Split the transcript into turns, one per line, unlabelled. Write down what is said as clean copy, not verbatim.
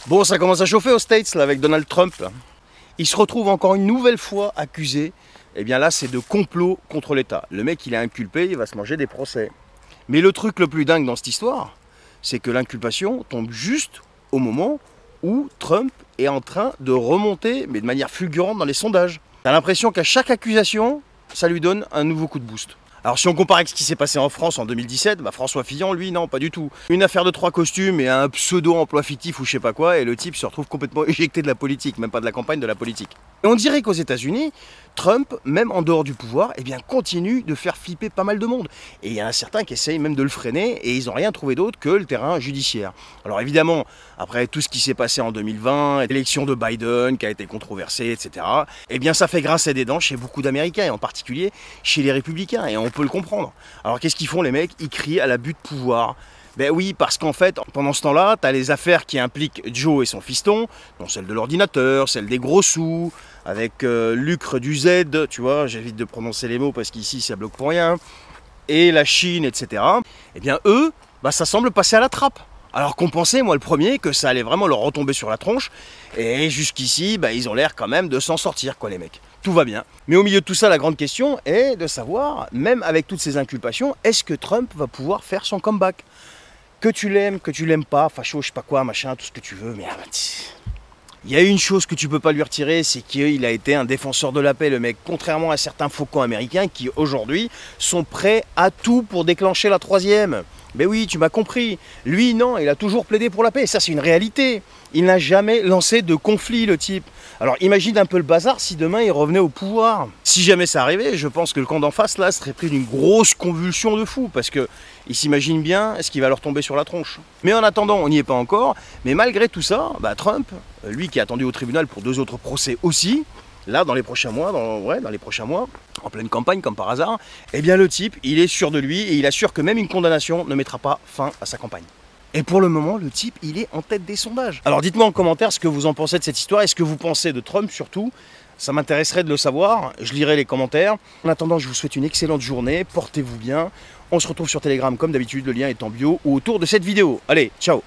Bon, ça commence à chauffer aux States là, avec Donald Trump. Il se retrouve encore une nouvelle fois accusé. Eh bien là, c'est de complot contre l'État. Le mec, il est inculpé, il va se manger des procès. Mais le truc le plus dingue dans cette histoire, c'est que l'inculpation tombe juste au moment où Trump est en train de remonter, mais de manière fulgurante dans les sondages. T'as l'impression qu'à chaque accusation, ça lui donne un nouveau coup de boost. Alors si on compare avec ce qui s'est passé en France en 2017, François Fillon, lui, non, pas du tout. Une affaire de 3 costumes et un pseudo-emploi fictif ou je sais pas quoi, et le type se retrouve complètement éjecté de la politique, même pas de la campagne, de la politique. Et on dirait qu'aux États-Unis, Trump, même en dehors du pouvoir, eh bien, continue de faire flipper pas mal de monde. Et il y en a certains qui essayent même de le freiner, et ils n'ont rien trouvé d'autre que le terrain judiciaire. Alors évidemment, après tout ce qui s'est passé en 2020, l'élection de Biden qui a été controversée, etc., eh bien ça fait grincer des dents chez beaucoup d'Américains, et en particulier chez les républicains, et on peut le comprendre. Alors qu'est-ce qu'ils font les mecs? Ils crient à l'abus de pouvoir. Ben oui, parce qu'en fait, pendant ce temps-là, tu as les affaires qui impliquent Joe et son fiston, dont celle de l'ordinateur, celle des gros sous, avec Lucre du Z, tu vois, j'évite de prononcer les mots parce qu'ici ça bloque pour rien, et la Chine, etc. Eh bien eux, ça semble passer à la trappe. Alors qu'on pensait, moi le premier, que ça allait vraiment leur retomber sur la tronche, et jusqu'ici, ils ont l'air quand même de s'en sortir, quoi, les mecs. Tout va bien. Mais au milieu de tout ça, la grande question est de savoir, même avec toutes ces inculpations, est-ce que Trump va pouvoir faire son comeback? Que tu l'aimes pas, facho, je sais pas quoi, machin, tout ce que tu veux, mais il y a une chose que tu peux pas lui retirer, c'est qu'il a été un défenseur de la paix, le mec, contrairement à certains faucons américains qui, aujourd'hui, sont prêts à tout pour déclencher la troisième. Mais oui, tu m'as compris. Lui, non, il a toujours plaidé pour la paix. Et ça, c'est une réalité. Il n'a jamais lancé de conflit, le type. Alors, imagine un peu le bazar si demain il revenait au pouvoir. Si jamais ça arrivait, je pense que le camp d'en face, là, serait pris d'une grosse convulsion de fou. Parce que il s'imagine bien ce qui va leur tomber sur la tronche. Mais en attendant, on n'y est pas encore. Mais malgré tout ça, Trump, lui qui est attendu au tribunal pour 2 autres procès aussi, là, dans les prochains mois, en pleine campagne comme par hasard, eh bien le type, il est sûr de lui et il assure que même une condamnation ne mettra pas fin à sa campagne. Et pour le moment, le type, il est en tête des sondages. Alors dites-moi en commentaire ce que vous en pensez de cette histoire et ce que vous pensez de Trump surtout. Ça m'intéresserait de le savoir, je lirai les commentaires. En attendant, je vous souhaite une excellente journée, portez-vous bien. On se retrouve sur Telegram comme d'habitude, le lien est en bio ou autour de cette vidéo. Allez, ciao!